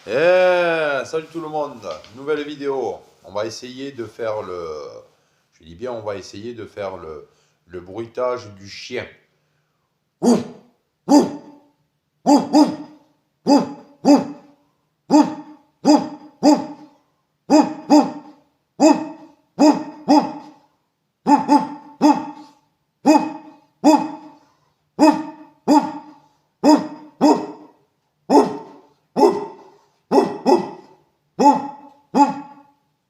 Salut tout le monde, nouvelle vidéo. On va essayer de faire je dis bien on va essayer de faire le bruitage du chien.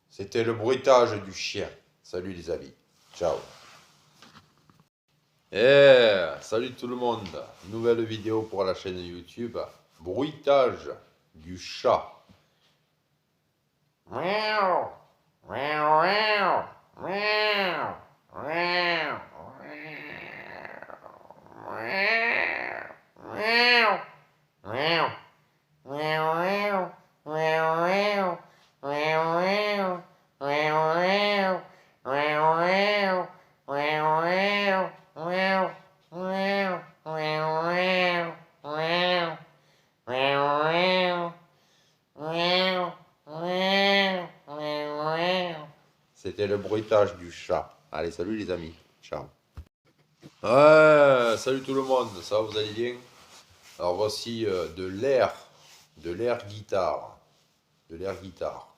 C'était le bruitage du chien. Salut les amis, ciao. Salut tout le monde, nouvelle vidéo pour la chaîne YouTube. Bruitage du chat. Miaou, miaou, miaou, miaou, miaou, miaou, miaou, miaou, miaou, miaou, miaou, miaou, miaou, miaou, c'était le bruitage du chat. Allez, salut les amis. Ciao. Salut tout le monde. Ça va, vous allez bien? Alors voici de l'air guitare. De l'air guitare.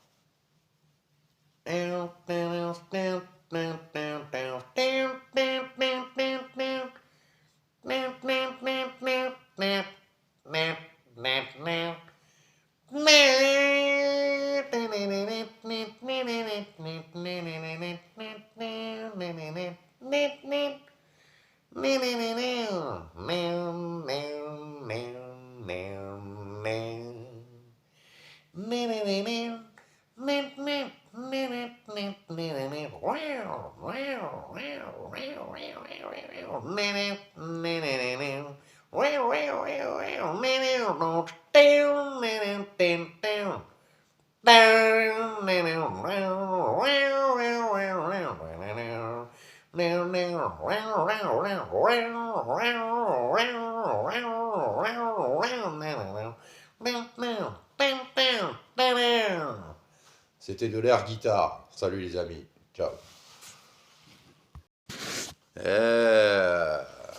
C'était de l'air guitare. Salut les amis. Ciao.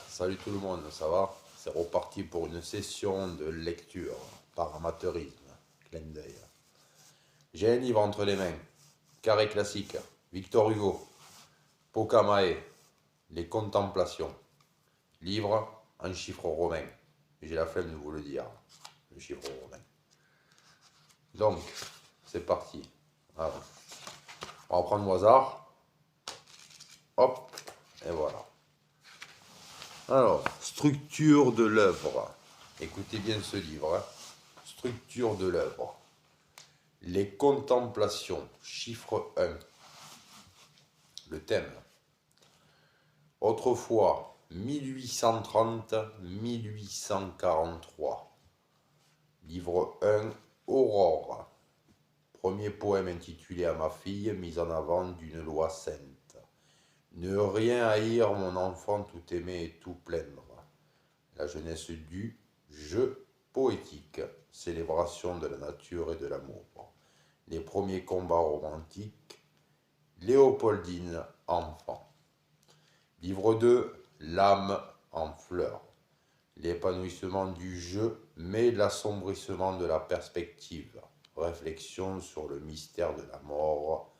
Salut tout le monde, ça va? C'est reparti pour une session de lecture par amateurisme. Clin d'œil. J'ai un livre entre les mains. Carré classique. Victor Hugo. Pocamae. Les Contemplations. Livre en chiffres romains. J'ai la flemme de vous le dire. Le chiffre romain. Donc, c'est parti. Voilà. On va prendre au hasard. Hop. Et voilà. Alors, structure de l'œuvre. Écoutez bien ce livre. Structure de l'œuvre. Les Contemplations, chiffre 1. Le thème. Autrefois, 1830-1843. Livre 1, Aurore. Premier poème intitulé à ma fille, mise en avant d'une loi sainte. Ne rien haïr, mon enfant, tout aimer et tout plaindre. La jeunesse du jeu poétique, célébration de la nature et de l'amour. Les premiers combats romantiques, Léopoldine, enfant. Livre 2, l'âme en fleurs. L'épanouissement du jeu, mais l'assombrissement de la perspective. Réflexion sur le mystère de la mort.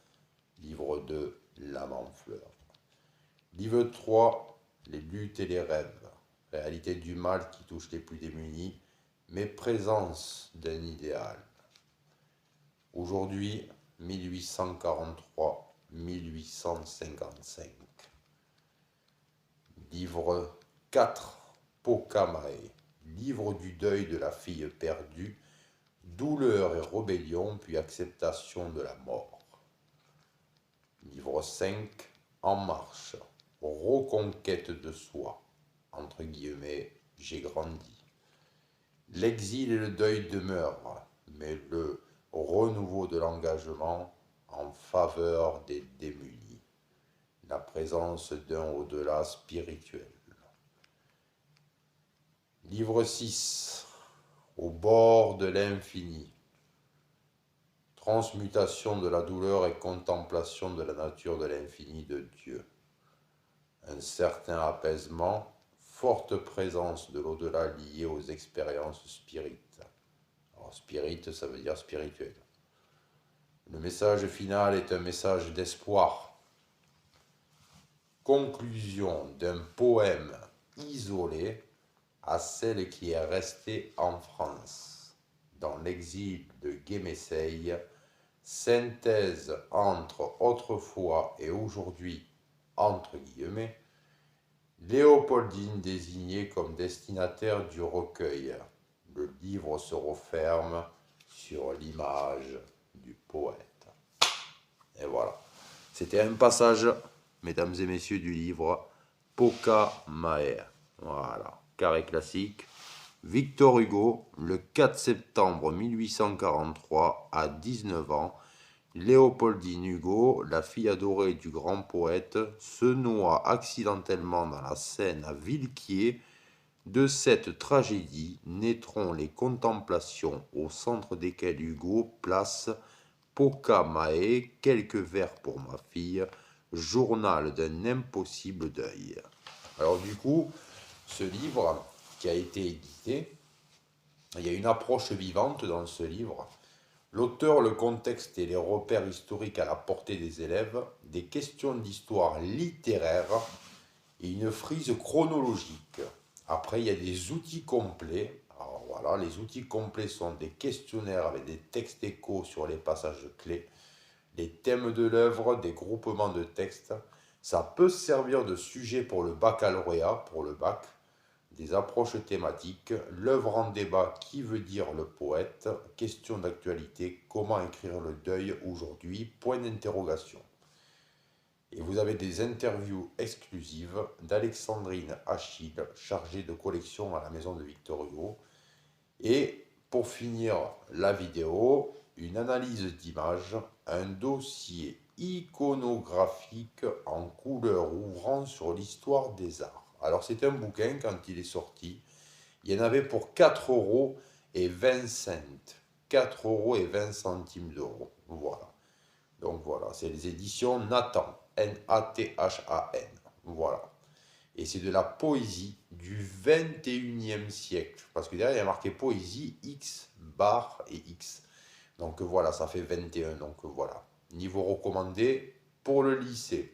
Livre 2, l'âme en fleurs. Livre 3, les luttes et les rêves. Réalité du mal qui touche les plus démunis, mais présence d'un idéal. Aujourd'hui, 1843-1855. Livre 4, Pocamae. Livre du deuil de la fille perdue, douleur et rébellion, puis acceptation de la mort. Livre 5, En marche. Reconquête de soi. Entre guillemets, j'ai grandi. L'exil et le deuil demeurent, mais le renouveau de l'engagement en faveur des démunis. La présence d'un au-delà spirituel. Livre 6. Au bord de l'infini. transmutation de la douleur et contemplation de la nature de l'infini de Dieu. Un certain apaisement, forte présence de l'au-delà liée aux expériences spirites. Alors, spirit, ça veut dire spirituel. Le message final est un message d'espoir. Conclusion d'un poème isolé à celle qui est restée en France, dans l'exil de Guéméceil, synthèse entre autrefois et aujourd'hui, entre guillemets, Léopoldine désignée comme destinataire du recueil. Le livre se referme sur l'image du poète. Et voilà. C'était un passage, mesdames et messieurs, du livre Poca Mae. Voilà. Carré classique. Victor Hugo, le 4 septembre 1843, à 19 ans, Léopoldine Hugo, la fille adorée du grand poète, se noie accidentellement dans la Seine à Villequier. De cette tragédie naîtront les contemplations au centre desquelles Hugo place Poca Mae, quelques vers pour ma fille, journal d'un impossible deuil. Alors du coup, ce livre qui a été édité, il y a une approche vivante dans ce livre. L'auteur, le contexte et les repères historiques à la portée des élèves, des questions d'histoire littéraire et une frise chronologique. Après, il y a des outils complets. Alors voilà, les outils complets sont des questionnaires avec des textes échos sur les passages clés, les thèmes de l'œuvre, des groupements de textes. Ça peut servir de sujet pour le baccalauréat, pour le bac, des approches thématiques, l'œuvre en débat, qui veut dire le poète, question d'actualité, comment écrire le deuil aujourd'hui, point d'interrogation. Et vous avez des interviews exclusives d'Alexandrine Achille, chargée de collection à la maison de Victor Hugo. Et pour finir la vidéo, une analyse d'images, un dossier iconographique en couleur ouvrant sur l'histoire des arts. Alors c'est un bouquin, quand il est sorti, il y en avait pour 4,20 €. 4,20 €. Voilà. Donc voilà, c'est les éditions Nathan. Nathan. Voilà. Et c'est de la poésie du 21e siècle. Parce que derrière, il y a marqué poésie X, bar et X. Donc voilà, ça fait 21. Donc voilà. Niveau recommandé pour le lycée.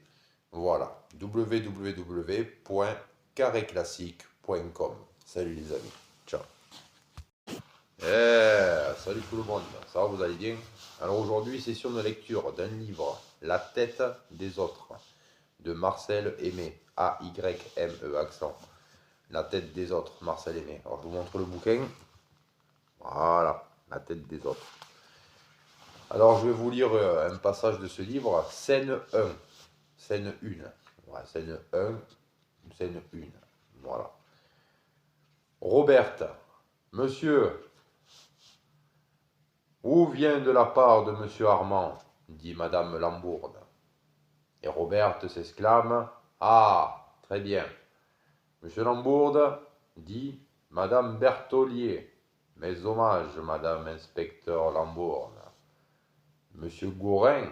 Voilà. www.carréclassique.com. Salut les amis. Ciao. Salut tout le monde. Ça va, vous allez bien? Alors aujourd'hui, session de lecture d'un livre, La tête des autres, de Marcel Aimé. A-Y-M-E accent. La tête des autres, Marcel Aimé. Alors je vous montre le bouquin. Voilà, La tête des autres. Alors je vais vous lire un passage de ce livre, scène 1. Scène 1. Ouais, scène 1, scène 1. Voilà. Roberte, monsieur, où vient de la part de monsieur Armand, dit madame Lambourde. Et Roberte s'exclame, ah, très bien. Monsieur Lambourde dit, madame Berthollier, mes hommages, madame inspecteur Lambourde. Monsieur Gourin,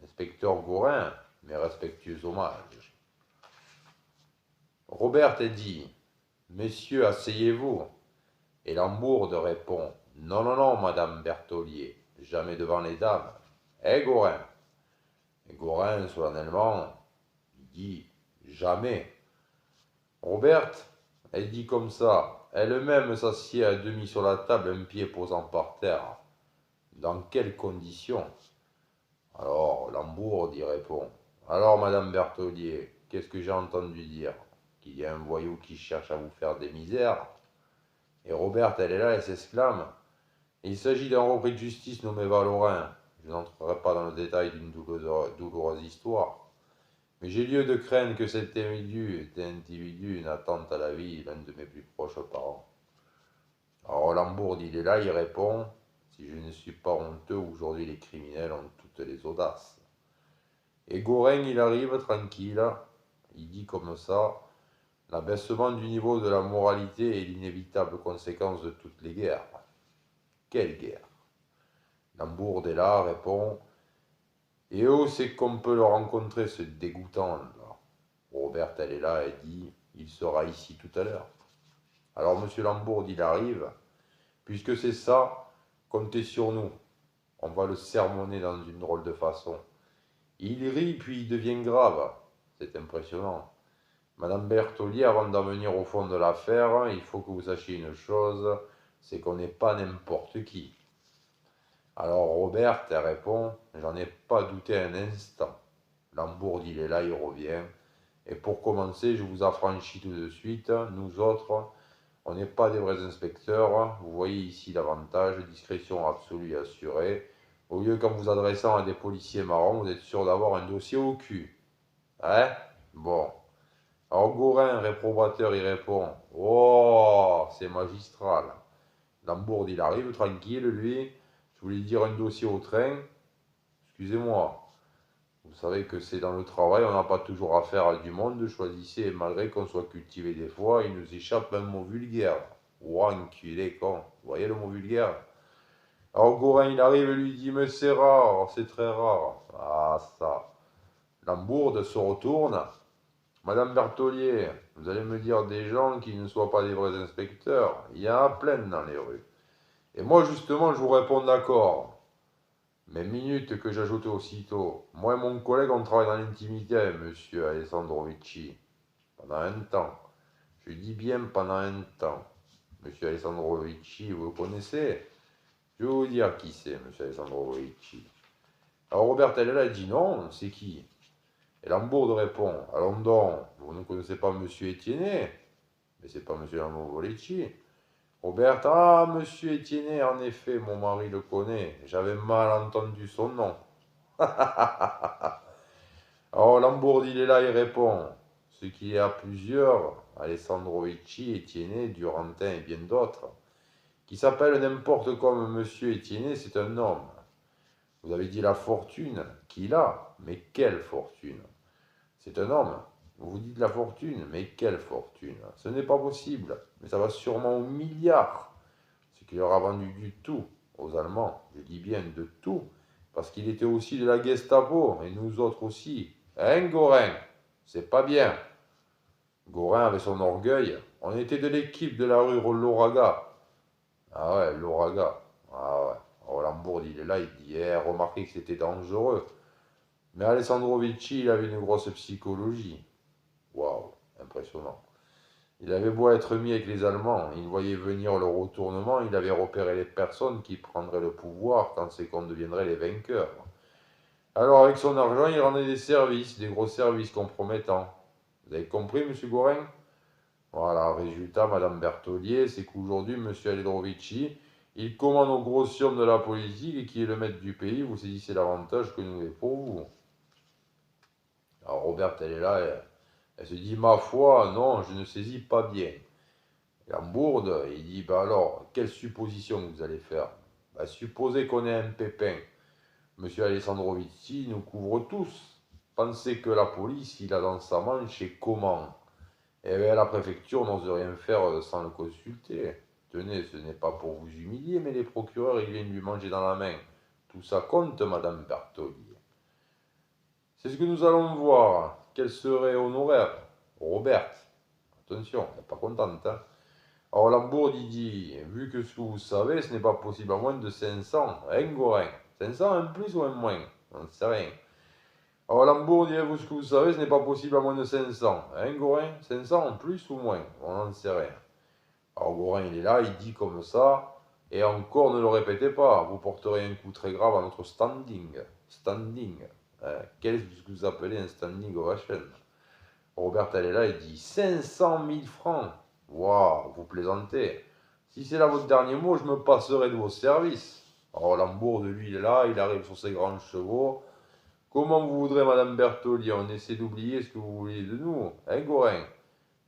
inspecteur Gourin, mes respectueux hommages. Roberte dit, messieurs, asseyez-vous. Et Lambourde répond, non, non, non, madame Berthollier, jamais devant les dames. Eh, Gourin? Et Gourin, solennellement, dit, jamais. Roberte, elle dit comme ça, elle-même s'assied à demi sur la table, un pied posant par terre. Dans quelles conditions? Alors, Lambourde y répond, alors, madame Berthollier, qu'est-ce que j'ai entendu dire? Qu'il y a un voyou qui cherche à vous faire des misères? Et Roberte, elle est là, elle s'exclame, il s'agit d'un repris de justice nommé Valorin. Je n'entrerai pas dans le détail d'une douloureuse histoire. Mais j'ai lieu de craindre que cet individu n'attente à la vie l'un de mes plus proches parents. Alors Lambourde, il est là, il répond, si je ne suis pas honteux, aujourd'hui les criminels ont toutes les audaces. Et Gourin, il arrive tranquille, il dit comme ça, l'abaissement du niveau de la moralité est l'inévitable conséquence de toutes les guerres. Quelle guerre? Lambourde est là, répond. Et où c'est qu'on peut le rencontrer, ce dégoûtant là? Robert, elle est là, elle dit, il sera ici tout à l'heure. Alors monsieur Lambourde, il arrive. Puisque c'est ça, comptez sur nous. On va le sermonner dans une drôle de façon. Il rit, puis il devient grave. C'est impressionnant. Madame Berthollier, avant d'en venir au fond de l'affaire, il faut que vous sachiez une chose, c'est qu'on n'est pas n'importe qui. Alors Robert, elle répond, j'en ai pas douté un instant. Lambourde, il est là, il revient. Et pour commencer, je vous affranchis tout de suite, nous autres, on n'est pas des vrais inspecteurs. Vous voyez ici l'avantage, discrétion absolue et assurée. Au lieu qu'en vous adressant à des policiers marrons, vous êtes sûr d'avoir un dossier au cul. Hein? Bon. Alors Gaurin, réprobateur, il répond, oh, c'est magistral. Lambourde, il arrive tranquille, lui. Je voulais dire un dossier au train. Excusez-moi. Vous savez que c'est dans le travail, on n'a pas toujours affaire à du monde. Choisissez, malgré qu'on soit cultivé des fois, il nous échappe un mot vulgaire. Ouah, enculé, con. Vous voyez le mot vulgaire? Alors Gaurin, il arrive et lui dit, mais c'est rare, c'est très rare. Ah, ça. Lambourde se retourne. Madame Berthollier, vous allez me dire des gens qui ne soient pas des vrais inspecteurs. Il y en a plein dans les rues. Et moi, justement, je vous réponds d'accord. Mais minute que j'ajoute aussitôt. Moi et mon collègue, on travaille dans l'intimité avec monsieur Alessandrovici. Pendant un temps. Je dis bien pendant un temps. Monsieur Alessandrovici, vous le connaissez? Je vais vous dire qui c'est, monsieur Alessandrovici. Alors Robert, elle dit non, c'est qui? Et Lambourde répond, allons donc, vous ne connaissez pas monsieur Etienne? Mais c'est pas monsieur Alessandrovici. Robert, ah, monsieur Etienne, en effet, mon mari le connaît. J'avais mal entendu son nom. Alors Lambourde, il est là, il répond. Ce qui est à plusieurs, Alessandrovici, Etienne, Durantin et bien d'autres, qui s'appellent n'importe comme monsieur Etienne, c'est un homme. Vous avez dit la fortune qu'il a, mais quelle fortune? C'est un homme. Vous vous dites la fortune, mais quelle fortune? Ce n'est pas possible, mais ça va sûrement aux milliards. C'est qu'il aura vendu du tout aux Allemands, je dis bien de tout, parce qu'il était aussi de la Gestapo, et nous autres aussi. Hein, Gaurin? C'est pas bien. Gaurin avait son orgueil. On était de l'équipe de la rue Lauraga. Ah ouais, Lauraga. Ah ouais. Alors Lambourde, il est là, il dit, remarquez que c'était dangereux. Mais Alessandrovici, il avait une grosse psychologie. Waouh, impressionnant. Il avait beau être mis avec les Allemands, il voyait venir le retournement, il avait repéré les personnes qui prendraient le pouvoir quand c'est qu'on deviendrait les vainqueurs. Alors avec son argent, il rendait des services, des gros services compromettants. Vous avez compris, monsieur Gaurin? Voilà, résultat, madame Berthollier, c'est qu'aujourd'hui, monsieur Alessandrovici, il commande aux grosses hommes de la politique et qui est le maître du pays, vous saisissez l'avantage que nous est pour vous. Alors Robert, elle est là, elle se dit, ma foi, non, je ne saisis pas bien. Lambourde, il dit, bah alors, quelle supposition vous allez faire? Bah, supposez qu'on ait un pépin. Monsieur Alessandrovici nous couvre tous. Pensez que la police, il a dans sa manche et comment? Eh bien, la préfecture n'ose rien faire sans le consulter. Tenez, ce n'est pas pour vous humilier, mais les procureurs, ils viennent lui manger dans la main. Tout ça compte, madame Berthollier. C'est ce que nous allons voir. Quel serait honoraire? Robert. Attention, elle n'est pas contente, hein. Alors Lambourde, il dit, vu que ce que vous savez, ce n'est pas possible à moins de 500, hein, Gaurin? 500, un plus ou un moins? On ne sait rien. Alors Lambourde, dit, vous ce que vous savez, ce n'est pas possible à moins de 500, hein, Gaurin? 500, en plus ou moins? On n'en sait rien. Alors Gaurin, il est là, il dit comme ça, et encore ne le répétez pas, vous porterez un coup très grave à notre standing. Standing. Hein, qu'est-ce que vous appelez un standing ovation? Robert, elle est là, il dit 500 000 francs. Waouh, vous plaisantez. Si c'est là votre dernier mot, je me passerai de vos services. Alors Lambourde, lui, il est là, il arrive sur ses grands chevaux. Comment vous voudrez, madame Berthollier? On essaie d'oublier ce que vous voulez de nous, hein, Gaurin?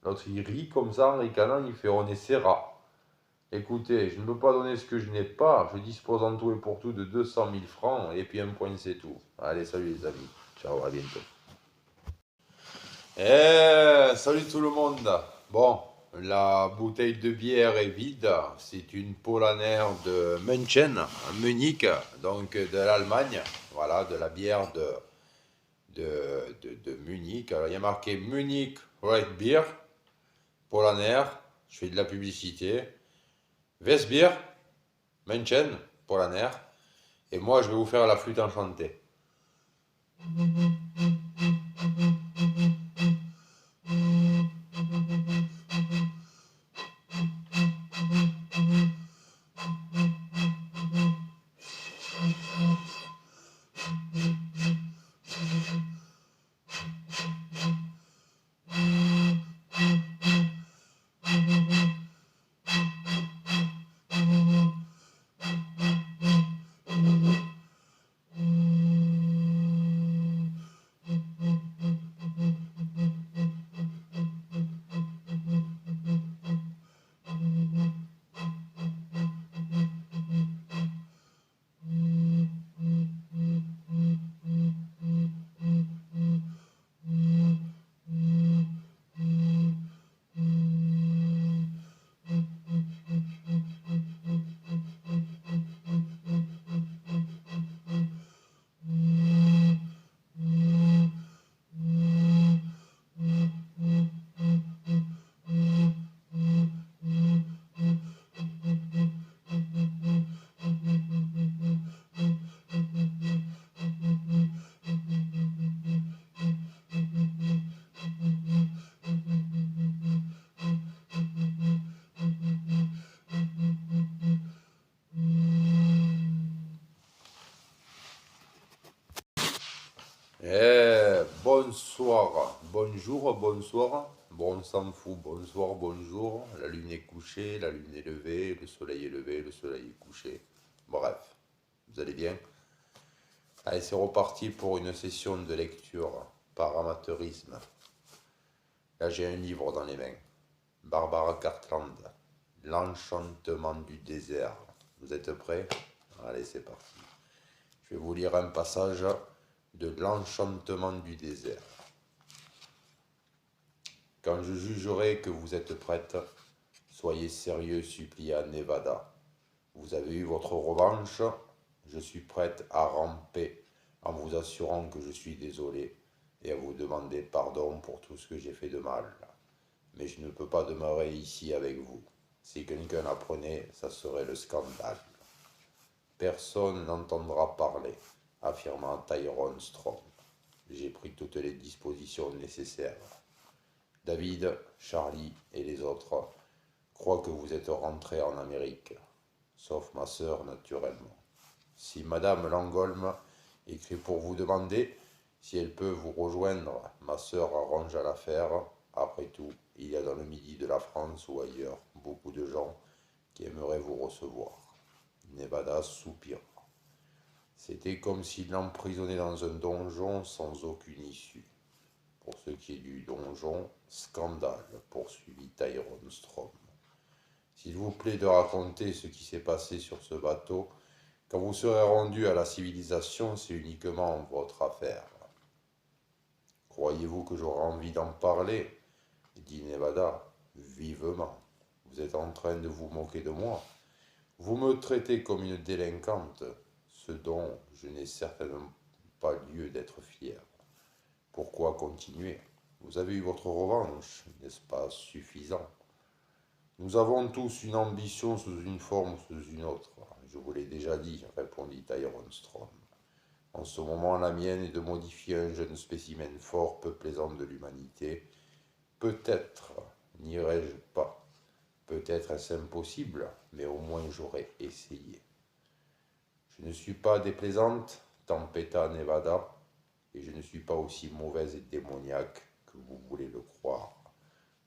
L'autre, il rit comme ça, en ricanant, il fait on essaiera. Écoutez, je ne peux pas donner ce que je n'ai pas. Je dispose en tout et pour tout de 200 000 francs, et puis un point, c'est tout. Allez, salut les amis. Ciao, à bientôt. Salut tout le monde. Bon, la bouteille de bière est vide. C'est une Polaner de München, Munich, donc de l'Allemagne. Voilà, de la bière de Munich. Alors, il y a marqué Munich Red Beer, Polaner. Je fais de la publicité. Westbier, München, Polaner. Et moi, je vais vous faire la flûte enchantée. Bonsoir, bonjour, bonsoir. Bon, on s'en fout, bonsoir, bonjour. La lune est couchée, la lune est levée, le soleil est levé, le soleil est couché. Bref, vous allez bien? Allez, c'est reparti pour une session de lecture par amateurisme. Là, j'ai un livre dans les mains. Barbara Cartland, L'enchantement du désert. Vous êtes prêts? Allez, c'est parti. Je vais vous lire un passage de L'enchantement du désert. Quand je jugerai que vous êtes prête, soyez sérieux, supplia Nevada. Vous avez eu votre revanche, je suis prête à ramper en vous assurant que je suis désolé et à vous demander pardon pour tout ce que j'ai fait de mal. Mais je ne peux pas demeurer ici avec vous. Si quelqu'un apprenait, ça serait le scandale. Personne n'entendra parler, affirma Tyrone Strong. J'ai pris toutes les dispositions nécessaires. David, Charlie et les autres croient que vous êtes rentrés en Amérique, sauf ma sœur naturellement. Si Madame Langholm écrit pour vous demander si elle peut vous rejoindre, ma sœur arrange à l'affaire. Après tout, il y a dans le midi de la France ou ailleurs beaucoup de gens qui aimeraient vous recevoir. Nevada soupira. C'était comme s'il l'emprisonnait dans un donjon sans aucune issue. Pour ce qui est du donjon, scandale, poursuivit Tyrone Strong. S'il vous plaît de raconter ce qui s'est passé sur ce bateau, quand vous serez rendu à la civilisation, c'est uniquement votre affaire. Croyez-vous que j'aurai envie d'en parler? Dit Nevada, vivement. Vous êtes en train de vous moquer de moi. Vous me traitez comme une délinquante, ce dont je n'ai certainement pas lieu d'être fier. Pourquoi continuer? Vous avez eu votre revanche, n'est-ce pas suffisant? Nous avons tous une ambition sous une forme ou sous une autre. Je vous l'ai déjà dit, répondit Tyrone Strong. En ce moment, la mienne est de modifier un jeune spécimen fort peu plaisant de l'humanité. Peut-être n'irai-je pas. Peut-être est-ce impossible, mais au moins j'aurai essayé. Je ne suis pas déplaisante, tempêta Nevada, et je ne suis pas aussi mauvaise et démoniaque que vous voulez le croire.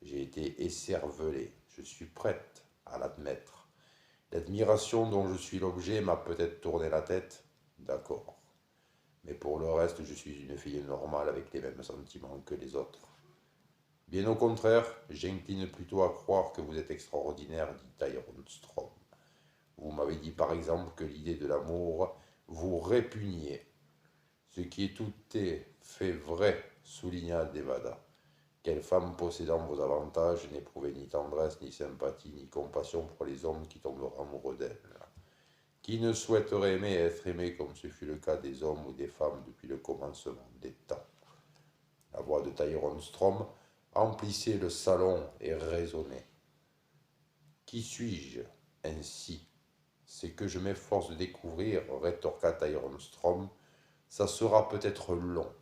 J'ai été écervelée, je suis prête à l'admettre. L'admiration dont je suis l'objet m'a peut-être tourné la tête, d'accord. Mais pour le reste, je suis une fille normale avec les mêmes sentiments que les autres. Bien au contraire, j'incline plutôt à croire que vous êtes extraordinaire, dit Tyrone Strong. Vous m'avez dit par exemple que l'idée de l'amour vous répugnait. Ce qui est tout est fait vrai, souligna Nevada. Quelle femme possédant vos avantages n'éprouvait ni tendresse, ni sympathie, ni compassion pour les hommes qui tomberaient amoureux d'elle? Qui ne souhaiterait aimer et être aimé comme ce fut le cas des hommes ou des femmes depuis le commencement des temps? La voix de Tyrone Strom emplissait le salon et résonnait. Qui suis-je ainsi? C'est que je m'efforce de découvrir, rétorqua Tyrone Strom. Ça sera peut-être long.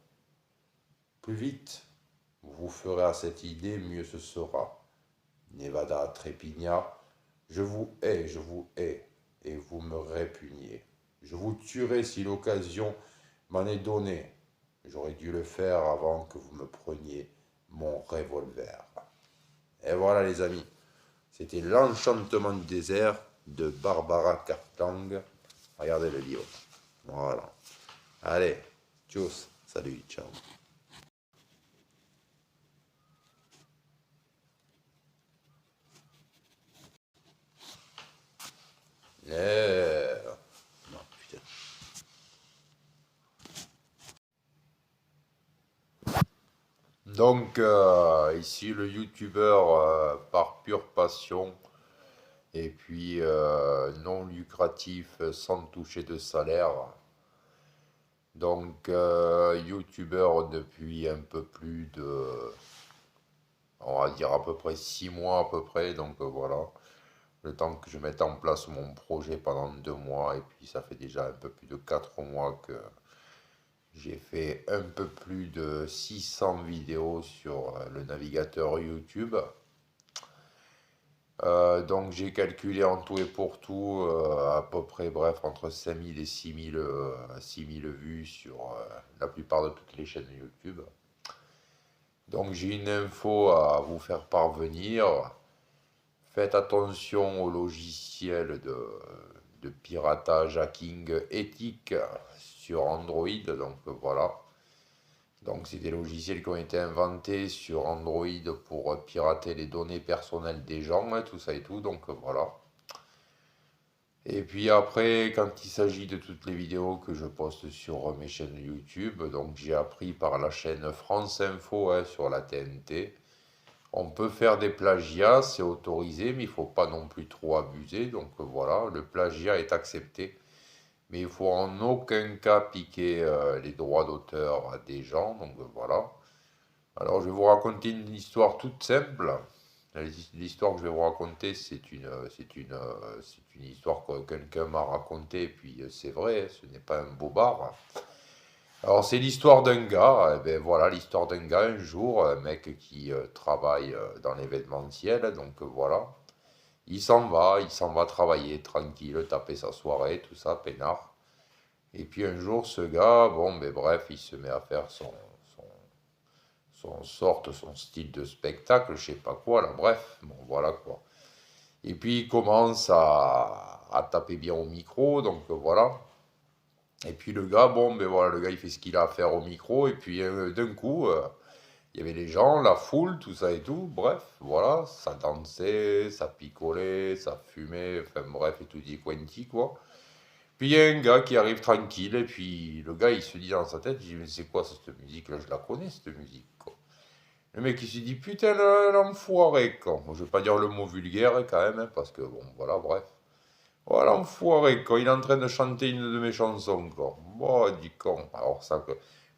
Plus vite vous ferez à cette idée, mieux ce sera. Nevada trépigna. Je vous hais, et vous me répugnez. Je vous tuerai si l'occasion m'en est donnée. J'aurais dû le faire avant que vous me preniez mon revolver. Et voilà les amis, c'était L'Enchantement du désert de Barbara Cartlang. Regardez le livre. Voilà. Allez, tchuss, salut, ciao. Non, putain. Donc, ici le youtubeur par pure passion et puis non lucratif sans toucher de salaire. Donc, youtubeur depuis un peu plus de, on va dire à peu près 6 mois à peu près. Donc voilà, le temps que je mette en place mon projet pendant 2 mois. Et puis ça fait déjà un peu plus de 4 mois que j'ai fait un peu plus de 600 vidéos sur le navigateur YouTube. Donc j'ai calculé en tout et pour tout à peu près, bref, entre 5000 et 6000 vues sur la plupart de toutes les chaînes YouTube. Donc j'ai une info à vous faire parvenir. Faites attention aux logiciels de piratage hacking éthique sur Android. Donc voilà. Donc c'est des logiciels qui ont été inventés sur Android pour pirater les données personnelles des gens, tout ça et tout. Donc voilà. Et puis après, quand il s'agit de toutes les vidéos que je poste sur mes chaînes YouTube, donc j'ai appris par la chaîne France Info sur la TNT. On peut faire des plagiats, c'est autorisé, mais il ne faut pas non plus trop abuser. Donc voilà, le plagiat est accepté. Mais il ne faut en aucun cas piquer les droits d'auteur à des gens. Donc voilà. Alors je vais vous raconter une histoire toute simple. L'histoire que je vais vous raconter, c'est une histoire que quelqu'un m'a racontée, et puis c'est vrai, ce n'est pas un bobard. Alors c'est l'histoire d'un gars, ben voilà, l'histoire d'un gars, un jour, un mec qui travaille dans l'événementiel, donc voilà, il s'en va travailler tranquille, taper sa soirée, tout ça, peinard. Et puis un jour, ce gars, bon, ben bref, il se met à faire son style de spectacle, je sais pas quoi, là, bref, bon, voilà quoi. Et puis il commence à taper bien au micro, donc voilà. Et puis le gars, bon, ben voilà, le gars il fait ce qu'il a à faire au micro, et puis d'un coup, il y avait les gens, la foule, tout ça et tout, bref, voilà, ça dansait, ça picolait, ça fumait, enfin bref, et tout dit quanti, quoi. Puis il y a un gars qui arrive tranquille, et puis le gars il se dit dans sa tête, il dit, mais c'est quoi cette musique-là, je la connais cette musique, quoi. Le mec il se dit, putain, l'enfoiré, quoi. Bon, je vais pas dire le mot vulgaire quand même, hein, parce que bon, voilà, bref. Voilà, l'enfoiré, quoi. Il est en train de chanter une de mes chansons, quoi. Bon, dit con. Alors, ça,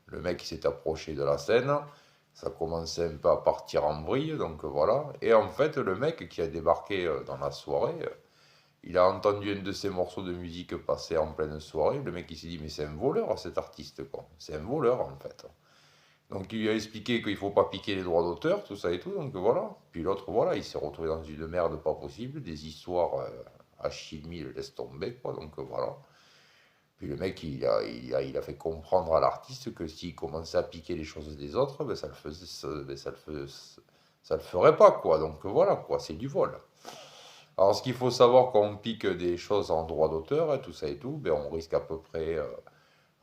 le mec il s'est approché de la scène. Ça commençait un peu à partir en vrille, donc voilà. Et en fait, le mec qui a débarqué dans la soirée, il a entendu un de ses morceaux de musique passer en pleine soirée. Le mec il s'est dit, mais c'est un voleur cet artiste, quoi. C'est un voleur, en fait. Donc il lui a expliqué qu'il faut pas piquer les droits d'auteur, tout ça et tout, donc voilà. Puis l'autre, voilà, il s'est retrouvé dans une merde pas possible, des histoires à chier mille, laisse tomber, quoi, donc voilà. Puis le mec, il a fait comprendre à l'artiste que s'il commençait à piquer les choses des autres, ben, ça le faisait, ben, ça le ferait pas, quoi. Donc voilà, quoi, c'est du vol. Alors ce qu'il faut savoir quand on pique des choses en droit d'auteur, tout ça et tout, ben, on risque à peu près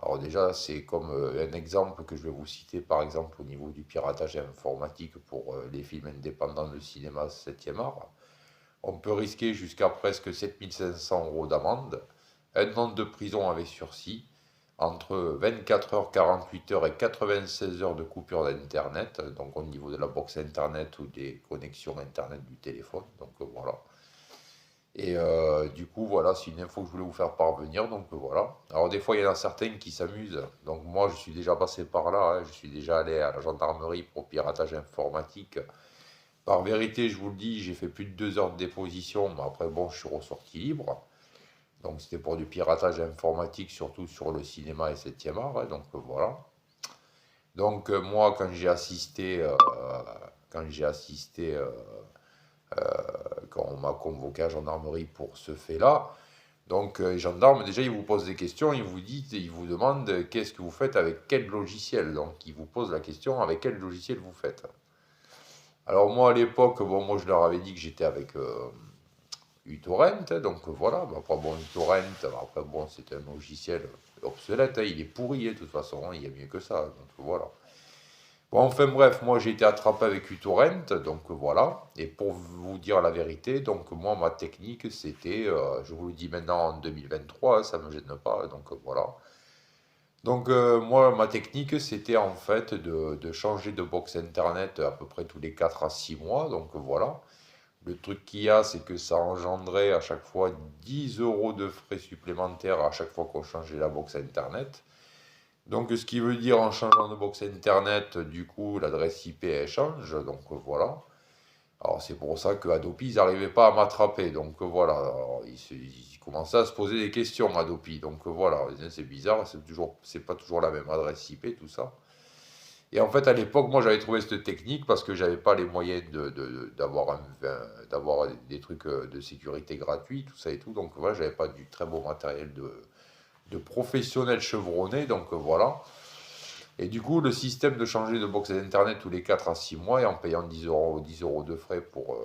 alors déjà, c'est comme un exemple que je vais vous citer, par exemple, au niveau du piratage informatique pour les films indépendants de cinéma 7e art. On peut risquer jusqu'à presque 7500 € d'amende, un an de prison avec sursis, entre 24 heures, 48 heures et 96 heures de coupure d'Internet, donc au niveau de la box Internet ou des connexions Internet du téléphone. Donc voilà. Et du coup, voilà, c'est une info que je voulais vous faire parvenir. Donc voilà. Alors des fois, il y en a certains qui s'amusent. Donc moi, je suis déjà passé par là, hein. Je suis déjà allé à la gendarmerie pour piratage informatique. Par vérité, je vous le dis, j'ai fait plus de 2 heures de déposition, mais après, bon, je suis ressorti libre. Donc c'était pour du piratage informatique, surtout sur le cinéma et 7e art, hein. Donc voilà. Donc moi, quand j'ai assisté, quand on m'a convoqué à la gendarmerie pour ce fait-là, donc les gendarmes, déjà, ils vous posent des questions, ils vous demandent qu'est-ce que vous faites avec quel logiciel. Donc ils vous posent la question avec quel logiciel vous faites. Alors moi, à l'époque, bon, moi, je leur avais dit que j'étais avec uTorrent, hein. Donc voilà. Mais après, bon, uTorrent, après, bon, c'est un logiciel obsolète, hein. Il est pourri, hein, de toute façon, hein. Il y a mieux que ça. Donc voilà. Bon, enfin bref, moi j'ai été attrapé avec uTorrent, donc voilà. Et pour vous dire la vérité, donc moi ma technique c'était, je vous le dis maintenant en 2023, hein, ça me gêne pas, donc voilà. Donc moi ma technique c'était en fait de changer de box internet à peu près tous les 4 à 6 mois, donc voilà. Le truc qu'il y a, c'est que ça engendrait à chaque fois 10 euros de frais supplémentaires à chaque fois qu'on changeait la box internet. Donc, ce qui veut dire en changeant de box internet, du coup, l'adresse IP elle change. Donc, voilà. Alors, c'est pour ça que Adopi, ils n'arrivaient pas à m'attraper. Donc, voilà. Alors, ils commençaient à se poser des questions, Adopi. Donc, voilà. Ils disaient, c'est bizarre, c'est pas toujours la même adresse IP, tout ça. Et en fait, à l'époque, moi, j'avais trouvé cette technique parce que j'avais pas les moyens d'avoir des trucs de sécurité gratuits, tout ça et tout. Donc, voilà, j'avais pas du très beau matériel de professionnels chevronnés. Donc, voilà. Et du coup, le système de changer de box Internet tous les 4 à 6 mois et en payant 10 euros de frais pour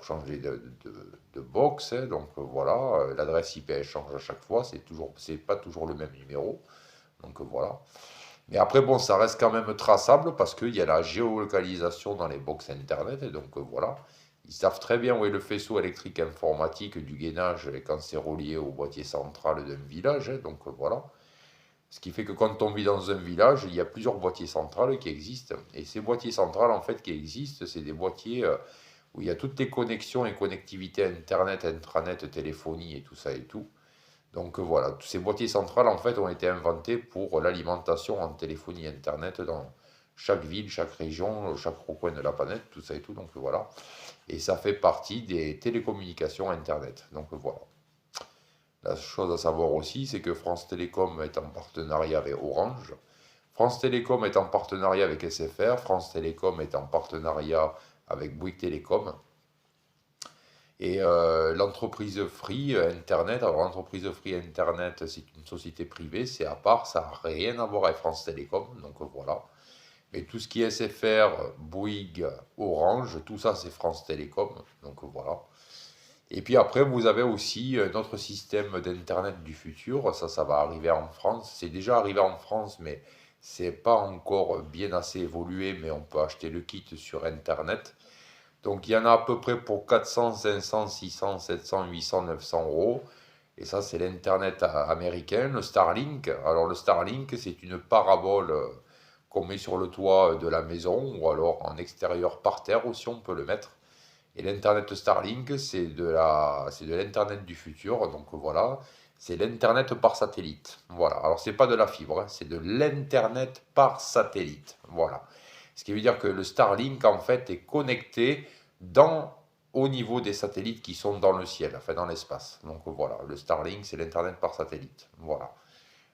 changer de box, hein. Donc voilà, l'adresse IP elle change à chaque fois, c'est pas toujours le même numéro. Donc voilà. Mais après, bon, ça reste quand même traçable parce qu'il y a la géolocalisation dans les box Internet. Et donc voilà, ils savent très bien où est le faisceau électrique informatique du gainage quand c'est relié au boîtier central d'un village, hein. Donc voilà. Ce qui fait que quand on vit dans un village, il y a plusieurs boîtiers centrales qui existent. Et ces boîtiers centrales, en fait, qui existent, c'est des boîtiers où il y a toutes les connexions et connectivités Internet, intranet, téléphonie et tout ça et tout. Donc voilà, tous ces boîtiers centrales, en fait, ont été inventés pour l'alimentation en téléphonie Internet dans chaque ville, chaque région, chaque recoin de la planète, tout ça et tout. Donc voilà. Et ça fait partie des télécommunications Internet. Donc voilà. La chose à savoir aussi, c'est que France Télécom est en partenariat avec Orange. France Télécom est en partenariat avec SFR. France Télécom est en partenariat avec Bouygues Télécom. Et l'entreprise Free Internet, alors l'entreprise Free Internet, c'est une société privée, c'est à part, ça n'a rien à voir avec France Télécom, donc voilà. Mais tout ce qui est SFR, Bouygues, Orange, tout ça c'est France Télécom, donc voilà. Et puis après, vous avez aussi notre système d'Internet du futur. Ça va arriver en France. C'est déjà arrivé en France, mais c'est pas encore bien assez évolué. Mais on peut acheter le kit sur Internet. Donc il y en a à peu près pour 400, 500, 600, 700, 800, 900 euros. Et ça, c'est l'Internet américain, le Starlink. Alors le Starlink, c'est une parabole qu'on met sur le toit de la maison ou alors en extérieur par terre aussi, on peut le mettre. Et l'Internet Starlink, c'est de l'Internet du futur. Donc voilà, c'est l'Internet par satellite. Voilà. Alors c'est pas de la fibre, hein, c'est de l'Internet par satellite. Voilà. Ce qui veut dire que le Starlink en fait est connecté dans au niveau des satellites qui sont dans le ciel, enfin dans l'espace. Donc voilà, le Starlink c'est l'Internet par satellite. Voilà.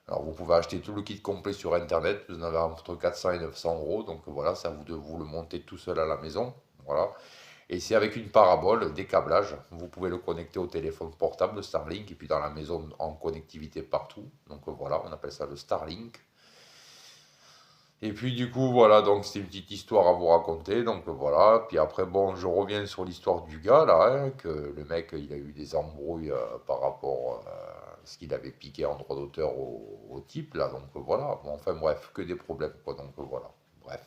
Alors vous pouvez acheter tout le kit complet sur Internet, vous en avez entre 400 et 900 euros. Donc voilà, c'est à vous de vous le monter tout seul à la maison. Voilà. Et c'est avec une parabole, des câblages. Vous pouvez le connecter au téléphone portable, le Starlink, et puis dans la maison en connectivité partout. Donc voilà, on appelle ça le Starlink. Et puis du coup, voilà, donc c'est une petite histoire à vous raconter. Donc voilà, puis après, bon, je reviens sur l'histoire du gars, là, hein, que le mec, il a eu des embrouilles par rapport à ce qu'il avait piqué en droit d'auteur au type, là. Donc voilà, bon, enfin bref, que des problèmes, quoi. Donc voilà, bref.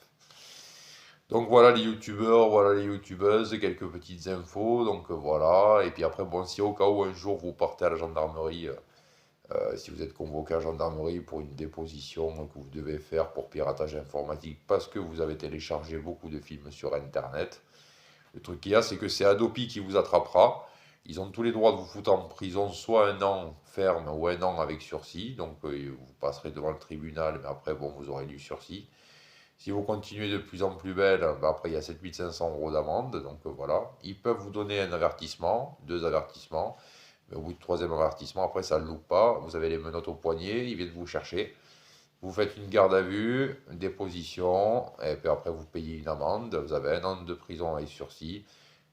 Donc voilà les youtubeurs, voilà les youtubeuses, quelques petites infos, donc voilà. Et puis après, bon, si au cas où un jour vous partez à la gendarmerie Si vous êtes convoqué à la gendarmerie pour une déposition que vous devez faire pour piratage informatique parce que vous avez téléchargé beaucoup de films sur Internet, le truc qu'il y a, c'est que c'est Adopi qui vous attrapera. Ils ont tous les droits de vous foutre en prison, soit un an ferme ou un an avec sursis. Donc vous passerez devant le tribunal, mais après, bon, vous aurez du sursis. Si vous continuez de plus en plus belle, bah, après il y a 7 500 € d'amende. Donc voilà. Ils peuvent vous donner un avertissement, deux avertissements. Mais au bout du troisième avertissement, après ça ne loupe pas. Vous avez les menottes au poignet, ils viennent vous chercher. Vous faites une garde à vue, une déposition, et puis après vous payez une amende. Vous avez un an de prison avec sursis.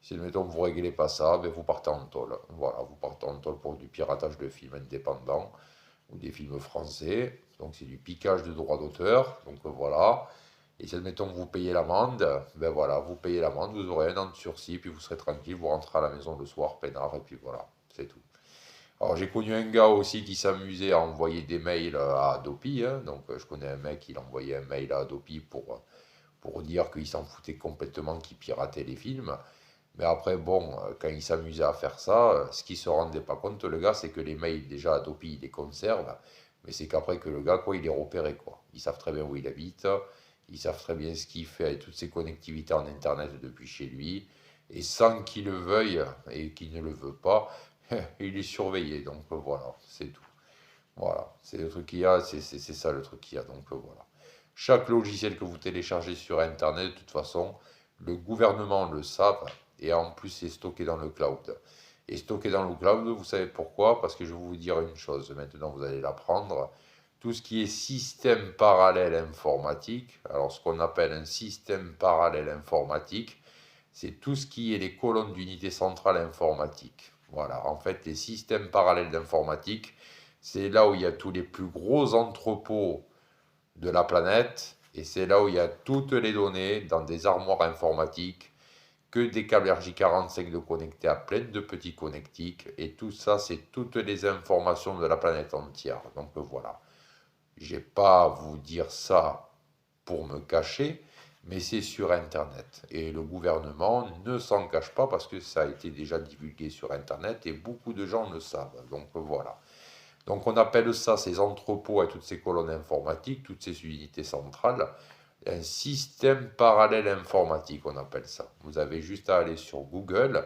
Si, admettons, vous ne réglez pas ça, ben vous partez en tôle. Voilà, vous partez en tôle pour du piratage de films indépendants ou des films français. Donc c'est du piquage de droits d'auteur. Donc voilà. Et si, admettons, que vous payez l'amende, ben voilà, vous payez l'amende, vous aurez un an de sursis, puis vous serez tranquille, vous rentrez à la maison le soir, peinard, et puis voilà, c'est tout. Alors j'ai connu un gars aussi qui s'amusait à envoyer des mails à Adopi, hein. Donc je connais un mec, il envoyait un mail à Adopi pour dire qu'il s'en foutait complètement, qu'il piratait les films. Mais après, bon, quand il s'amusait à faire ça, ce qu'il se rendait pas compte, le gars, c'est que les mails, déjà, Adopi, il les conserve, mais c'est qu'après que le gars, quoi, il est repéré, quoi. Ils savent très bien où il habite, ils savent très bien ce qu'il fait avec toutes ses connectivités en Internet depuis chez lui, et sans qu'il le veuille et qu'il ne le veut pas, il est surveillé. Donc voilà, c'est tout. Voilà, c'est le truc qu'il y a, c'est ça le truc qu'il y a. Donc voilà. Chaque logiciel que vous téléchargez sur Internet, de toute façon, le gouvernement le savent, et en plus c'est stocké dans le cloud. Et stocké dans le cloud, vous savez pourquoi? Parce que je vais vous dire une chose, maintenant vous allez l'apprendre. Tout ce qui est système parallèle informatique, alors ce qu'on appelle un système parallèle informatique, c'est tout ce qui est les colonnes d'unité centrale informatique. Voilà, en fait, les systèmes parallèles d'informatique, c'est là où il y a tous les plus gros entrepôts de la planète, et c'est là où il y a toutes les données dans des armoires informatiques, que des câbles RJ45 de connectés à plein de petits connectiques, et tout ça, c'est toutes les informations de la planète entière. Donc voilà, j'ai pas à vous dire ça pour me cacher, mais c'est sur Internet. Et le gouvernement ne s'en cache pas parce que ça a été déjà divulgué sur Internet et beaucoup de gens le savent. Donc voilà. Donc on appelle ça, ces entrepôts et toutes ces colonnes informatiques, toutes ces unités centrales, un système parallèle informatique, on appelle ça. Vous avez juste à aller sur Google,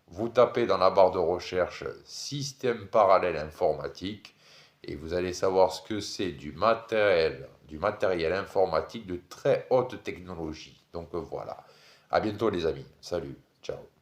vous tapez dans la barre de recherche système parallèle informatique et vous allez savoir ce que c'est du matériel informatique de très haute technologie. Donc voilà. À bientôt les amis. Salut. Ciao.